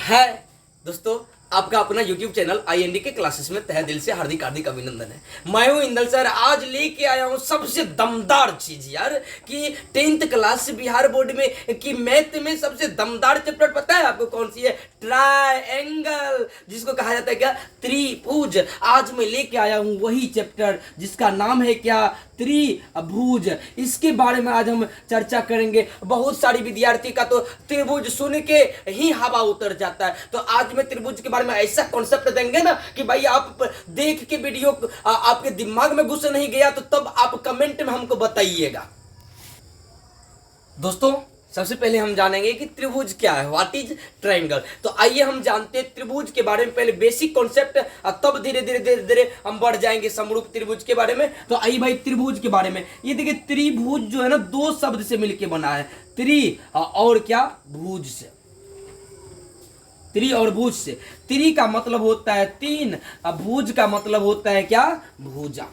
है दोस्तों, आपका अपना YouTube चैनल IND के क्लासेस में तहे दिल से हार्दिक हार्दिक अभिनंदन है। मैं हूं इंदल सर। आज लेके आया हूं सबसे दमदार चीज यार, कि 10th क्लास बिहार बोर्ड में कि मैथ में सबसे दमदार चैप्टर पता है आपको कौन सी है? ट्रायंगल, जिसको कहा जाता है क्या? त्रिभुज। आज मैं लेके आया हूं वही चैप्टर जिसका नाम है क्या? त्रिभुज। इसके बारे में आज हम चर्चा करेंगे। बहुत सारी विद्यार्थी का तो त्रिभुज सुन के ही हवा उतर जाता है। तो आज मैं त्रिभुज के बारे में ऐसा कॉन्सेप्ट देंगे ना कि भाई आप देख के वीडियो आपके दिमाग में घुस नहीं गया तो तब आप कमेंट में हमको बताइएगा। दोस्तों, सबसे पहले हम जानेंगे कि त्रिभुज क्या है, व्हाट इज ट्रायंगल। तो आइए हम जानते हैं त्रिभुज के बारे में। पहले बेसिक कॉन्सेप्ट, तब धीरे धीरे हम बढ़ जाएंगे समरूप त्रिभुज के बारे में। तो आइए भाई त्रिभुज के बारे में। ये देखिए, त्रिभुज जो है ना, दो शब्द से मिलकर बना है। त्रि और क्या? भुज से। त्रि और भुज से। त्रि का मतलब होता है तीन, भुज का मतलब होता है क्या? भुजा।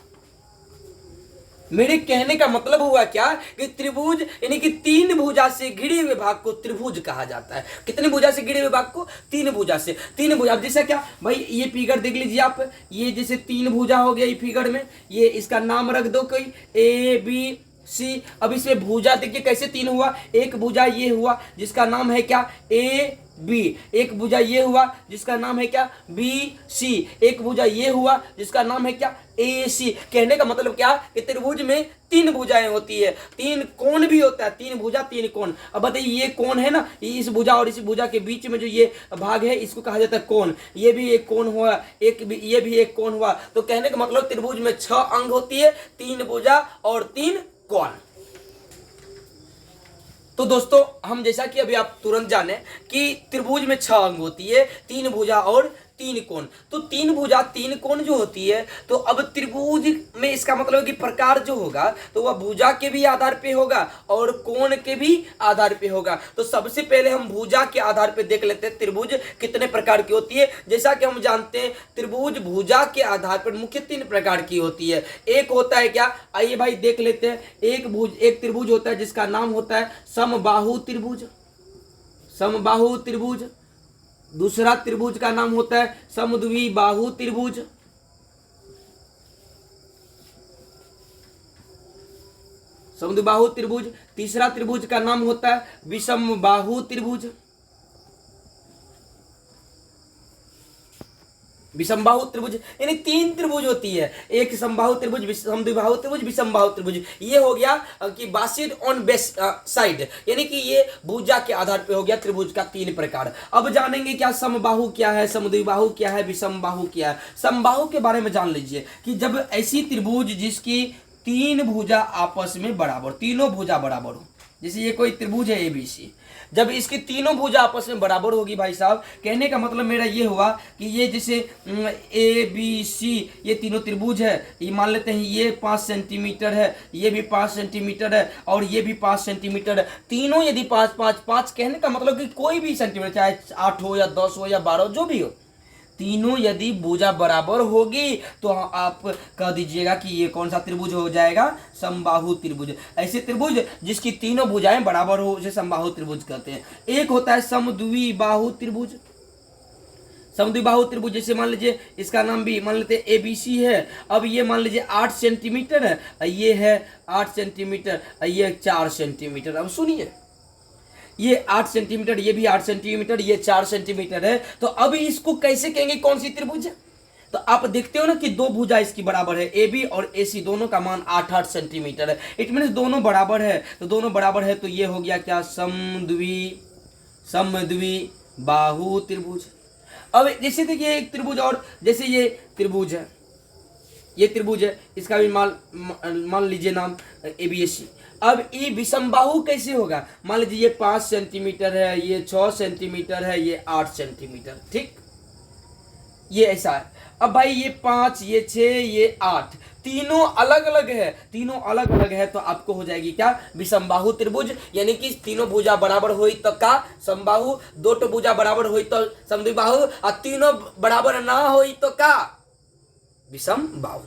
मेरे कहने का मतलब हुआ क्या कि त्रिभुज यानी कि तीन भुजा से घिरे हुए भाग को त्रिभुज कहा जाता है। कितने भुजा से घिरे हुए भाग को? तीन भुजा से। तीन भुजा, अब जैसे क्या भाई, ये फिगर देख लीजिए आप। ये जैसे तीन भुजा हो गया ये फिगर में, ये इसका नाम रख दो कोई ABC। अब इसमें भुजा देखिए कैसे तीन हुआ। एक भुजा ये हुआ जिसका नाम है क्या? AB। एक भुजा ये हुआ जिसका नाम है क्या? BC। एक भुजा ये हुआ जिसका नाम है क्या? AC। कहने का मतलब क्या कि त्रिभुज में तीन भुजाएं होती है, तीन कोण भी होता है। तीन भुजा तीन कोण। अब बताइए, ये कोण है ना, इस भुजा और इस भुजा के बीच में जो ये भाग है इसको कहा जाता है कोण। ये भी एक कोण हुआ, ये भी एक कोण हुआ। तो कहने का मतलब त्रिभुज में 6 अंग होती है, तीन भुजा और तीन कोण। तो दोस्तों, हम जैसा कि अभी आप तुरंत जाने कि त्रिभुज में 6 अंग होती है, तीन भुजा और तीन कोण। तो तीन भुजा तीन कोण जो होती है, तो अब त्रिभुज में इसका मतलब है कि प्रकार जो होगा तो वह भुजा के भी आधार पे होगा और कोण के भी आधार पे होगा। तो सबसे पहले हम भुजा के आधार पे देख लेते हैं त्रिभुज कितने प्रकार की होती है। जैसा कि हम जानते हैं त्रिभुज भुजा के आधार पर मुख्य 3 प्रकार की होती है। एक होता है क्या? आइए भाई देख लेते हैं। एक त्रिभुज होता है जिसका नाम होता है समबाहु त्रिभुज। समबाहु त्रिभुज। दूसरा त्रिभुज का नाम होता है समद्विबाहु त्रिभुज। समद्विबाहु त्रिभुज। तीसरा त्रिभुज का नाम होता है विषमबाहु त्रिभुज। विषमबाहु त्रिभुज यानी 3 त्रिभुज होती है। एक समबाहु त्रिभुज, समद्विबाहु त्रिभुज, विषमबाहु त्रिभुज। ये हो गया कि बासिड ऑन बेस साइड, यानी कि ये भुजा के आधार पे हो गया त्रिभुज का 3 प्रकार। अब जानेंगे क्या समबाहु क्या है, समद्विबाहु क्या है, विषमबाहु क्या है। समबाहु के बारे में जान लीजिए कि जब ऐसी त्रिभुज जिसकी 3 भुजा आपस में बराबर, तीनों भुजा बराबर हो। जैसे ये कोई त्रिभुज है ABC, जब इसकी तीनों भुजा आपस में बराबर होगी भाई साहब, कहने का मतलब मेरा ये हुआ कि ये जैसे ABC ये तीनों त्रिभुज है। ये मान लेते हैं ये 5 सेंटीमीटर है, ये भी 5 सेंटीमीटर है और ये भी 5 सेंटीमीटर है। तीनों यदि 5 5 5, कहने का मतलब कि कोई भी सेंटीमीटर, चाहे 8 हो या 10 हो या 12 जो भी हो, तीनों यदि भुजा बराबर होगी तो आप कह दीजिएगा कि ये कौन सा त्रिभुज हो जाएगा? समबाहु त्रिभुज। ऐसे त्रिभुज जिसकी तीनों भुजाएं बराबर हो उसे समबाहु त्रिभुज कहते हैं। एक होता है समद्विबाहु त्रिभुज। समद्विबाहु त्रिभुज जैसे मान लीजिए इसका नाम भी मान लेते हैं ABC है। अब ये मान लीजिए 8 सेंटीमीटर है, ये है 8 सेंटीमीटर, ये 4 सेंटीमीटर। अब सुनिए, ये 8 सेंटीमीटर, ये भी 8 सेंटीमीटर, ये 4 सेंटीमीटर है। तो अब इसको कैसे कहेंगे कौन सी त्रिभुज है? तो आप देखते हो ना कि दो भुजा इसकी बराबर है, AB और AC दोनों का मान 8-8 सेंटीमीटर है। इट मीन दोनों बराबर है। तो दोनों बराबर है तो ये हो गया क्या? समद्विबाहु त्रिभुज। अब जैसे देखिए एक त्रिभुज और, जैसे ये त्रिभुज है, ये त्रिभुज है, इसका भी मान लीजिए नाम ABC। अब ये विषमबाहु कैसे होगा? मान लीजिए ये 5 सेंटीमीटर है, ये 6 सेंटीमीटर है, ये 8 सेंटीमीटर, ठीक, ये ऐसा है। अब भाई ये 5, ये 6, ये 8, तीनों अलग अलग है। तीनों अलग अलग है तो आपको हो जाएगी क्या? विषमबाहु त्रिभुज। यानी कि तीनों भुजा बराबर हुई तो का? समबाहु। दो भुजा बराबर हुई तो समद्विबाहु, और तीनों बराबर ना हुई तो का? विषमबाहु।